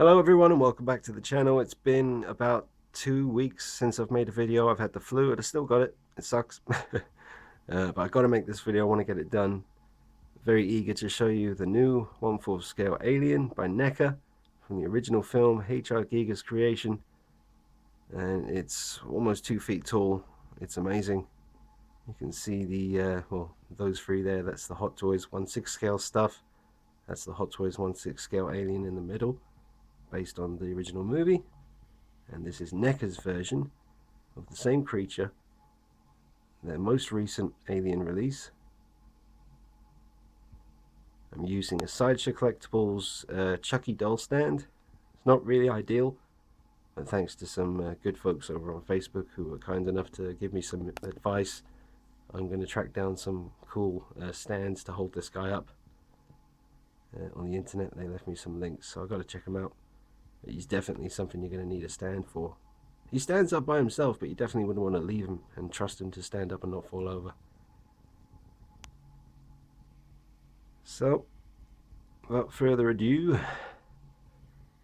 Hello everyone and welcome back to the channel. It's been about 2 weeks since I've made a video. I've had the flu and I still got it. It sucks. But I got to make this video. I want to get it done. Very eager to show you the new 1/4 scale Alien by Neca from the original film, H.R. Giger's creation. And it's almost 2 feet tall. It's amazing. You can see the, well, those three there. That's the Hot Toys 1/6 scale stuff. That's the Hot Toys 1/6 scale Alien in the middle, based on the original movie. And this is Neca's version of the same creature, their most recent Alien release. I'm using a Sideshow Collectibles Chucky doll stand. It's not really ideal, but thanks to some good folks over on Facebook who were kind enough to give me some advice, I'm going to track down some cool stands to hold this guy up. On the internet they left me some links, so I've got to check them out. He's definitely something you're going to need a stand for. He stands up by himself, but you definitely wouldn't want to leave him and trust him to stand up and not fall over. So, without further ado,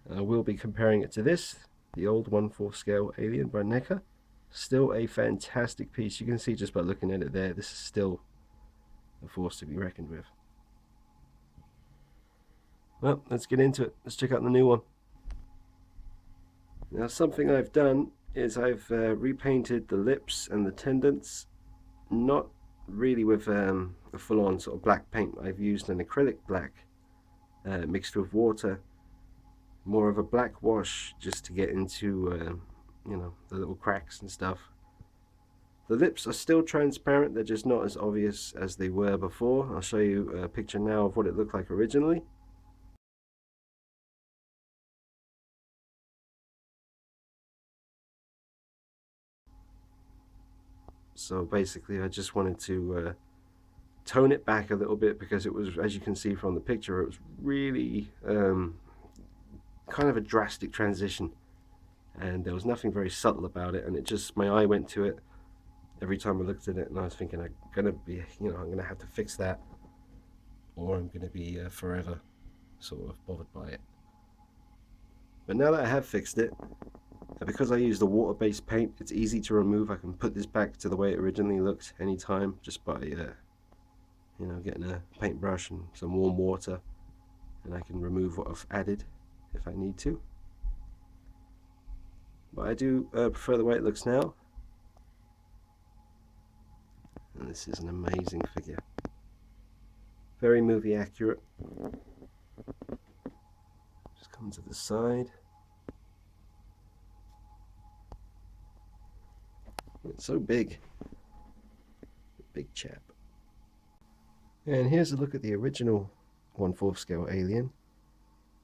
I will be comparing it to this, the old 1/4 scale Alien by Neca. Still a fantastic piece. You can see just by looking at it there, this is still a force to be reckoned with. Well, let's get into it. Let's check out the new one. Now, something I've done is I've repainted the lips and the tendons, not really with a full-on sort of black paint. I've used an acrylic black mixed with water, more of a black wash, just to get into you know, the little cracks and stuff. The lips are still transparent, they're just not as obvious as they were before. I'll show you a picture now of what it looked like originally. So basically I just wanted to tone it back a little bit, because it was, as you can see from the picture, it was really kind of a drastic transition, and there was nothing very subtle about it, and it just, my eye went to it every time I looked at it, and I was thinking, I'm gonna be, you know, I'm gonna have to fix that, or I'm gonna be forever sort of bothered by it. But now that I have fixed it, because I used a water-based paint, it's easy to remove. I can put this back to the way it originally looked anytime, just by you know, getting a paintbrush and some warm water, and I can remove what I've added if I need to. But I do prefer the way it looks now, and this is an amazing figure, very movie accurate. Just come to the side. It's so big, big chap. And here's a look at the original 1/4 scale Alien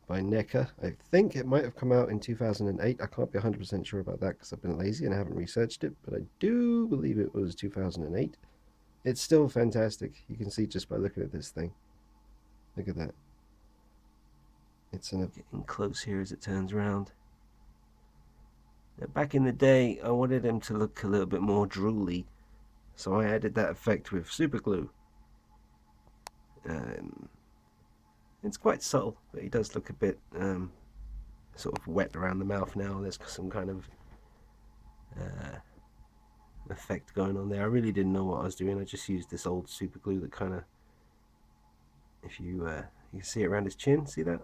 by Neca. I think it might have come out in 2008. I can't be 100% sure about that because I've been lazy and I haven't researched it, but I do believe it was 2008. It's still fantastic. You can see just by looking at this thing. Look at that. It's getting close here as it turns around. Now, back in the day, I wanted him to look a little bit more drooly, so I added that effect with super glue. It's quite subtle, but he does look a bit sort of wet around the mouth now. There's some kind of effect going on there. I really didn't know what I was doing. I just used this old super glue that kind of, if you you can see it around his chin, see that?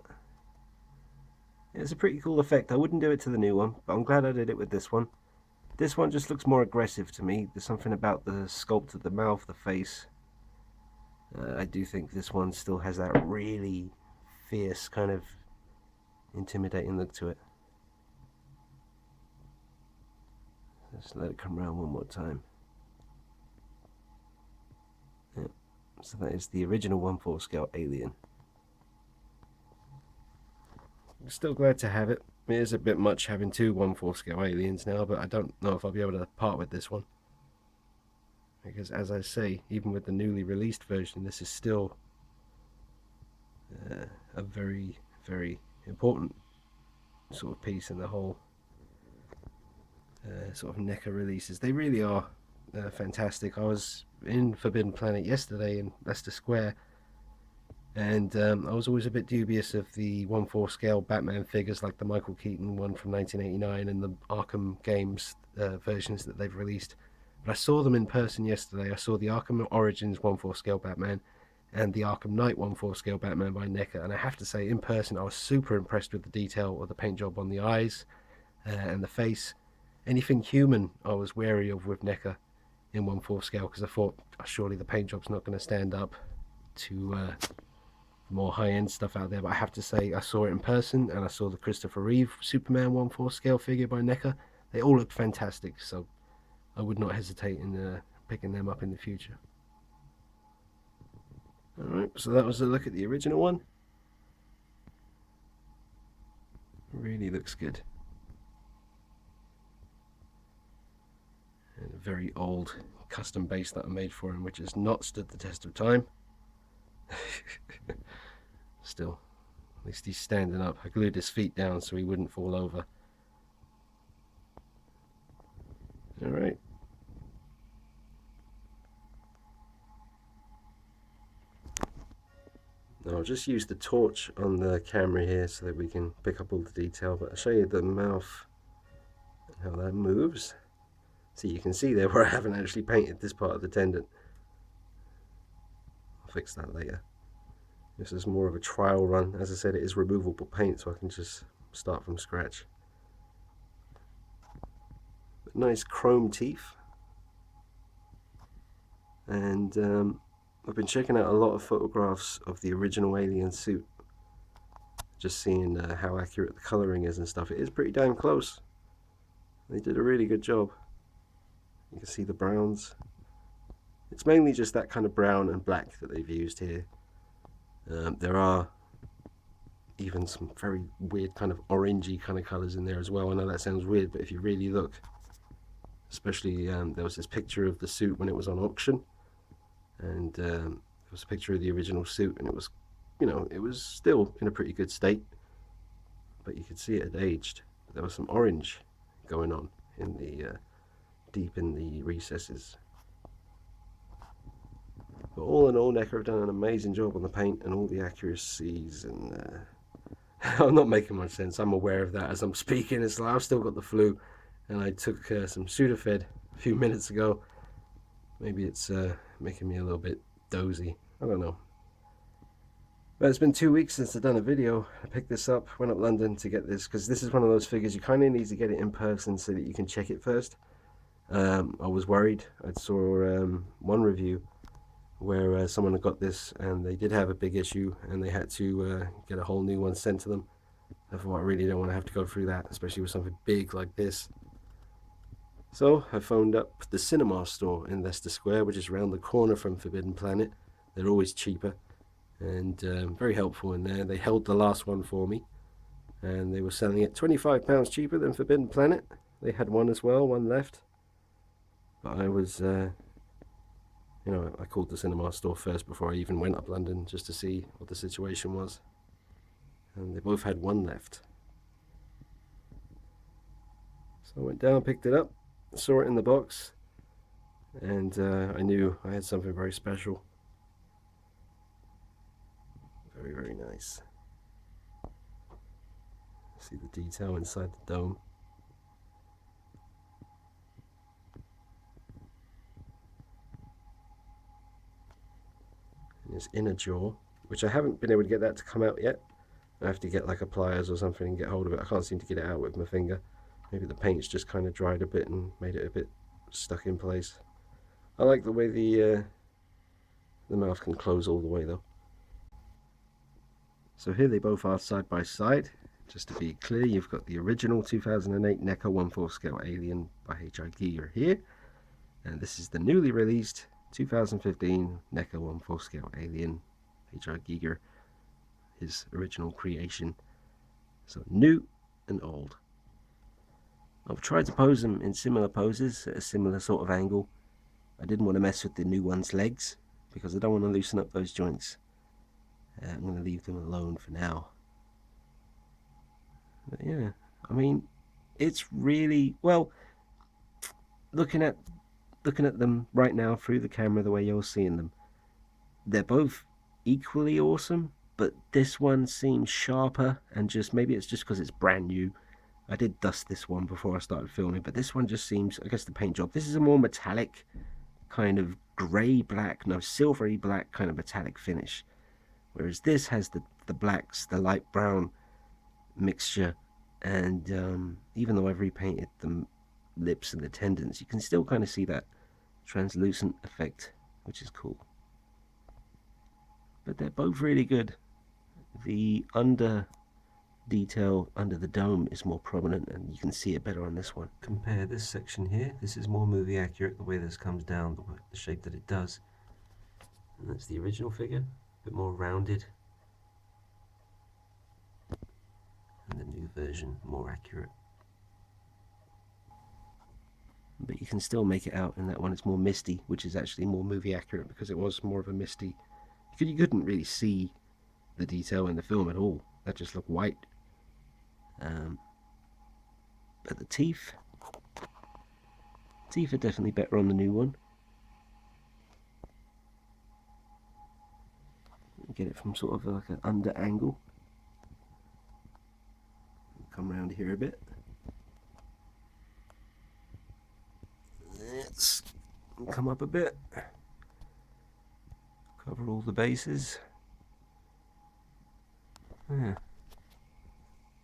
It's a pretty cool effect. I wouldn't do it to the new one, but I'm glad I did it with this one. This one just looks more aggressive to me. There's something about the sculpt of the mouth, the face. I do think this one still has that really fierce, kind of intimidating look to it. Just let it come around one more time. Yep. So that is the original 1/4 scale Alien. I'm still glad to have it. It is a bit much having two 1/4 scale Aliens now, but I don't know if I'll be able to part with this one. Because, as I say, even with the newly released version, this is still a very, very important sort of piece in the whole sort of Neca releases. They really are fantastic. I was in Forbidden Planet yesterday in Leicester Square, And I was always a bit dubious of the 1/4 scale Batman figures like the Michael Keaton one from 1989 and the Arkham games versions that they've released. But I saw them in person yesterday. I saw the Arkham Origins 1/4 scale Batman and the Arkham Knight 1/4 scale Batman by Neca. And I have to say, in person, I was super impressed with the detail of the paint job on the eyes and the face. Anything human, I was wary of with Neca in 1/4 scale because I thought, oh, surely the paint job's not going to stand up to more high-end stuff out there. But I have to say, I saw it in person, and I saw the Christopher Reeve Superman 1/4 scale figure by Neca. They all look fantastic, so I would not hesitate in picking them up in the future. Alright, so that was a look at the original one. Really looks good. And a very old custom base that I made for him, which has not stood the test of time. Still, at least he's standing up. I glued his feet down so he wouldn't fall over. Alright. Now I'll just use the torch on the camera here so that we can pick up all the detail, but I'll show you the mouth and how that moves. So you can see there where I haven't actually painted this part of the tendon. I'll fix that later. This is more of a trial run. As I said, it is removable paint, so I can just start from scratch. But nice chrome teeth. And I've been checking out a lot of photographs of the original Alien suit. Just seeing how accurate the colouring is and stuff. It is pretty damn close. They did a really good job. You can see the browns. It's mainly just that kind of brown and black that they've used here. There are even some very weird kind of orangey kind of colours in there as well. I know that sounds weird, but if you really look, especially there was this picture of the suit when it was on auction, and there was a picture of the original suit, and it was, you know, it was still in a pretty good state, but you could see it had aged. There was some orange going on in the deep in the recesses. But all in all, Neca have done an amazing job on the paint and all the accuracies, and I'm not making much sense. I'm aware of that as I'm speaking. It's like I've still got the flu, and I took some Sudafed a few minutes ago. Maybe it's making me a little bit dozy. I don't know. But it's been 2 weeks since I've done a video. I picked this up, went up London to get this, because this is one of those figures you kind of need to get it in person so that you can check it first. I was worried. I saw one review where someone had got this and they did have a big issue and they had to get a whole new one sent to them. I thought, I really don't want to have to go through that, especially with something big like this. So I phoned up the cinema store in Leicester Square, which is around the corner from Forbidden Planet. They're always cheaper and very helpful in there. They held the last one for me, and they were selling it £25 cheaper than Forbidden Planet. They had one as well, one left. But I was, you know, I called the cinema store first before I even went up London just to see what the situation was. And they both had one left. So I went down, picked it up, saw it in the box, and I knew I had something very special. Very, very nice. See the detail inside the dome. And his inner jaw, which I haven't been able to get that to come out yet. I have to get like a pliers or something and get hold of it. I can't seem to get it out with my finger. Maybe the paint's just kind of dried a bit and made it a bit stuck in place. I like the way the mouth can close all the way though. So here they both are side by side. Just to be clear, you've got the original 2008 Neca 1/4 scale Alien by H.I. Giger here, and this is the newly released 2015 Neca 1/4 scale Alien H.I. Giger, his original creation. So new and old. I've tried to pose them in similar poses at a similar sort of angle. I didn't want to mess with the new one's legs because I don't want to loosen up those joints. I'm going to leave them alone for now. But yeah, I mean, it's really, well, looking at them right now through the camera the way you're seeing them, they're both equally awesome, but this one seems sharper, and just maybe it's just because it's brand new. I did dust this one before I started filming, but this one just seems, I guess the paint job, this is a more metallic kind of grey black, no, silvery black kind of metallic finish, whereas this has the blacks, the light brown mixture. And even though I've repainted the lips and the tendons, you can still kind of see that translucent effect, which is cool. But they're both really good. The under detail under the dome is more prominent, and you can see it better on this one. Compare this section here. This is more movie accurate, the way this comes down, the shape that it does. And that's the original figure, a bit more rounded. And the new version, more accurate. But you can still make it out in that one. It's more misty, which is actually more movie accurate because it was more of a misty. You couldn't really see the detail in the film at all. That just looked white. But the teeth are definitely better on the new one. Get it from sort of like an under angle. Come around here a bit. Let's come up a bit. Cover all the bases. Yeah.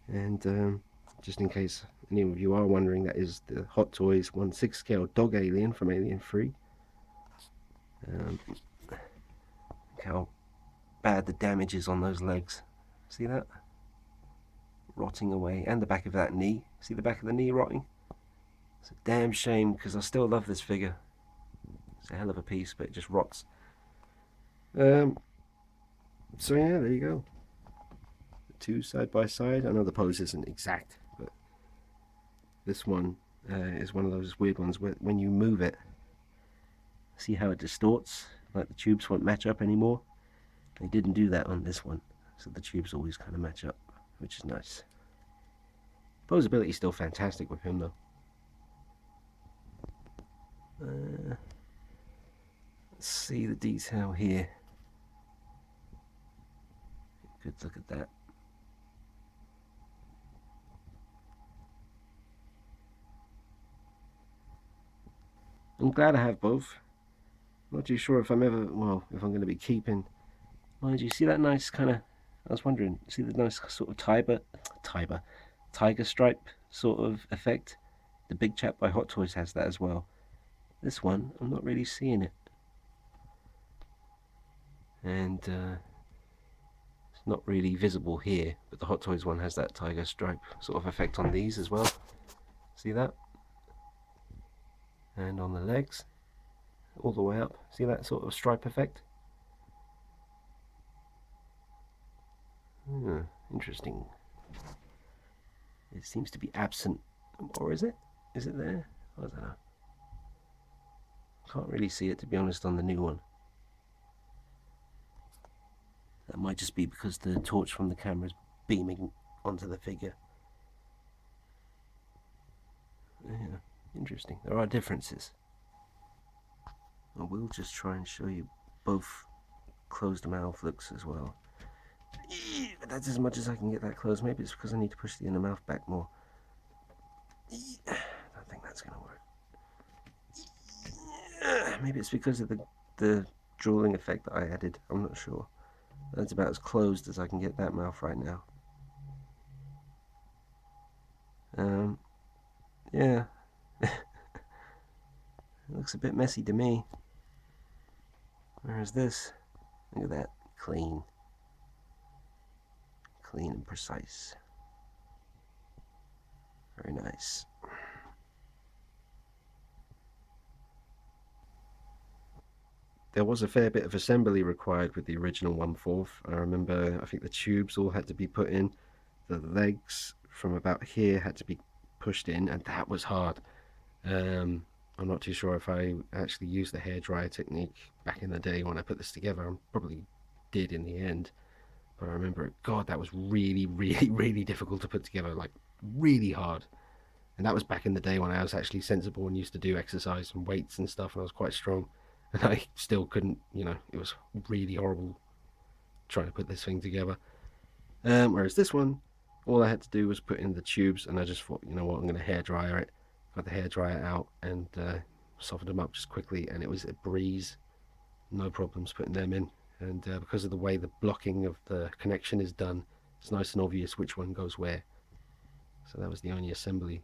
And just in case any of you are wondering, that is the Hot Toys 1/6 scale dog alien from Alien 3. Look how bad the damage is on those legs. See that? Rotting away. And the back of that knee. See the back of the knee rotting? It's a damn shame, because I still love this figure. It's a hell of a piece, but it just rots. So yeah, there you go. The two side by side. I know the pose isn't exact, but this one is one of those weird ones where when you move it, see how it distorts? Like the tubes won't match up anymore. They didn't do that on this one, so the tubes always kind of match up, which is nice. Posability is still fantastic with him though. Let's see the detail here. Good look at that. I'm glad I have both. I'm not too sure if I'm ever, well, if I'm going to be keeping. Mind you, see that nice kind of, I was wondering, see the nice sort of tiger stripe sort of effect? The Big Chap by Hot Toys has that as well. This one, I'm not really seeing it. And it's not really visible here, but the Hot Toys one has that tiger stripe sort of effect on these as well. See that? And on the legs, all the way up. See that sort of stripe effect? Interesting. It seems to be absent, or is it? Is it there? I don't know. Can't really see it, to be honest, on the new one. That might just be because the torch from the camera is beaming onto the figure. Yeah, interesting. There are differences. I will just try and show you both closed mouth looks as well. But that's as much as I can get that close. Maybe it's because I need to push the inner mouth back more. I don't think that's going to work. Maybe it's because of the drooling effect that I added. I'm not sure. That's about as closed as I can get that mouth right now. Yeah. It looks a bit messy to me. Whereas this, look at that, clean and precise. Very nice. There was a fair bit of assembly required with the original 1/4. I remember, I think the tubes all had to be put in. The legs from about here had to be pushed in, and that was hard. I'm not too sure if I actually used the hairdryer technique back in the day when I put this together. I probably did in the end. But I remember, God, that was really, really, really difficult to put together, like really hard. And that was back in the day when I was actually sensible and used to do exercise and weights and stuff, and I was quite strong. And I still couldn't, it was really horrible trying to put this thing together. Whereas this one, all I had to do was put in the tubes, and I just thought, you know what, I'm going to hairdryer it. Got the hairdryer out and softened them up just quickly, and it was a breeze. No problems putting them in. And because of the way the blocking of the connection is done, it's nice and obvious which one goes where. So that was the only assembly,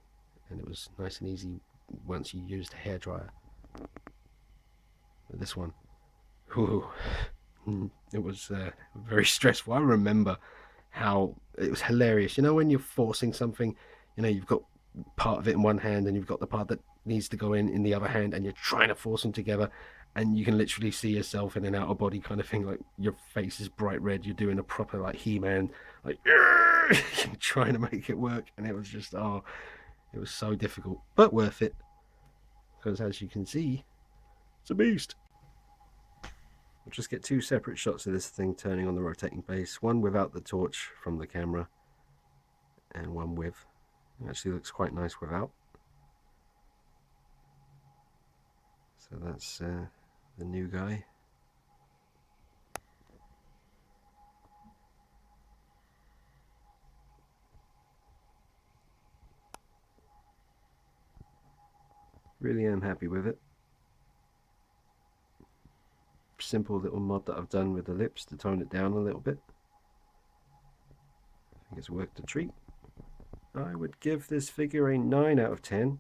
and it was nice and easy once you used a hairdryer. But this one, whew, it was very stressful. I remember how it was hilarious. You know, when you're forcing something, you know, you've got part of it in one hand and you've got the part that needs to go in the other hand, and you're trying to force them together, and you can literally see yourself in an outer body kind of thing. Like your face is bright red. You're doing a proper like He-Man, like trying to make it work, and it was just it was so difficult, but worth it, because as you can see, it's a beast. We'll just get two separate shots of this thing turning on the rotating base, one without the torch from the camera and one with. It actually looks quite nice without. So that's the new guy. Really am happy with it. Simple little mod that I've done with the lips to tone it down a little bit. I think it's worked a treat. I would give this figure a 9 out of 10.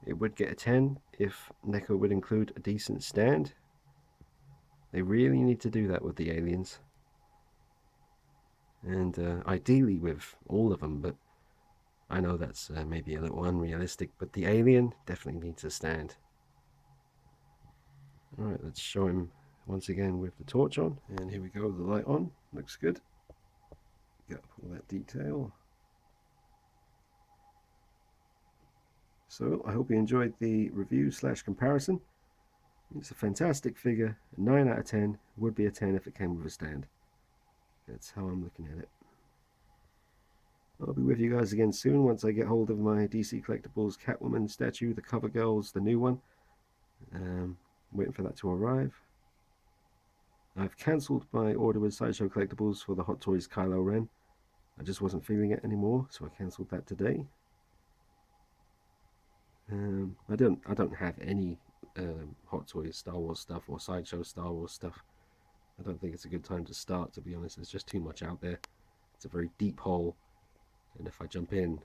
It would get a 10 if Neca would include a decent stand. They really need to do that with the aliens. And ideally with all of them, but I know that's maybe a little unrealistic, but the alien definitely needs a stand. Alright, let's show him once again with the torch on, and here we go, the light on. Looks good. Got all that detail. So I hope you enjoyed the review / comparison. It's a fantastic figure. A 9 out of 10. Would be a 10 if it came with a stand. That's how I'm looking at it. I'll be with you guys again soon once I get hold of my DC Collectibles Catwoman statue, the cover girls, the new one. Waiting for that to arrive. I've cancelled my order with Sideshow Collectibles for the Hot Toys Kylo Ren. I just wasn't feeling it anymore, so I cancelled that today. I don't have any Hot Toys Star Wars stuff or Sideshow Star Wars stuff. I don't think it's a good time to start, to be honest. There's just too much out there. It's a very deep hole, and if I jump in,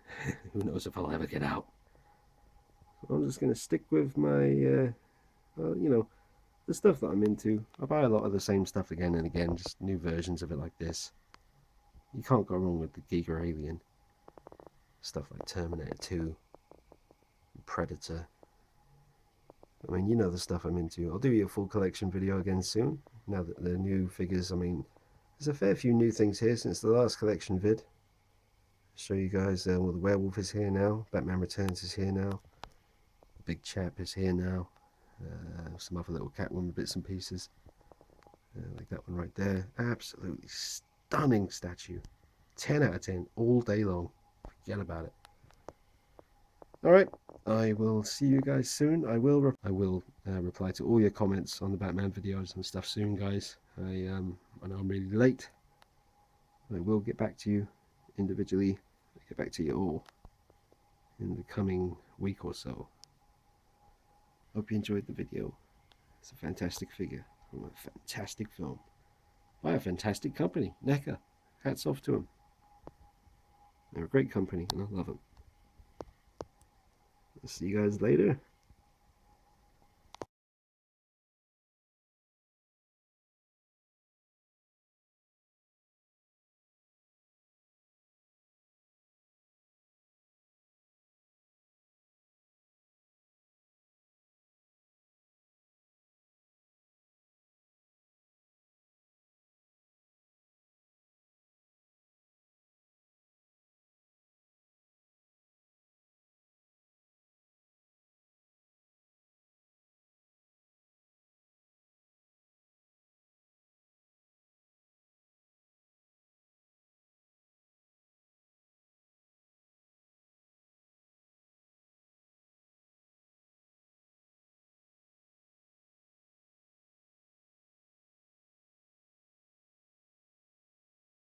who knows if I'll ever get out. So I'm just going to stick with my, you know, the stuff that I'm into. I buy a lot of the same stuff again and again, just new versions of it like this. You can't go wrong with the Giga Alien. Stuff like Terminator 2, Predator. I mean, you know the stuff I'm into. I'll do you a full collection video again soon, now that the new figures, I mean, there's a fair few new things here since the last collection vid. Show you guys, well, the Werewolf is here now, Batman Returns is here now, Big Chap is here now, some other little Catwoman bits and pieces, like that one right there. Absolutely stunning statue. 10 out of 10 all day long. Forget about it. Alright, I will see you guys soon. I will reply to all your comments on the Batman videos and stuff soon, guys. I know I'm really late. I will get back to you individually. I'll get back to you all in the coming week or so. Hope you enjoyed the video. It's a fantastic figure from a fantastic film by a fantastic company, Neca. Hats off to them. They're a great company and I love them. I'll see you guys later.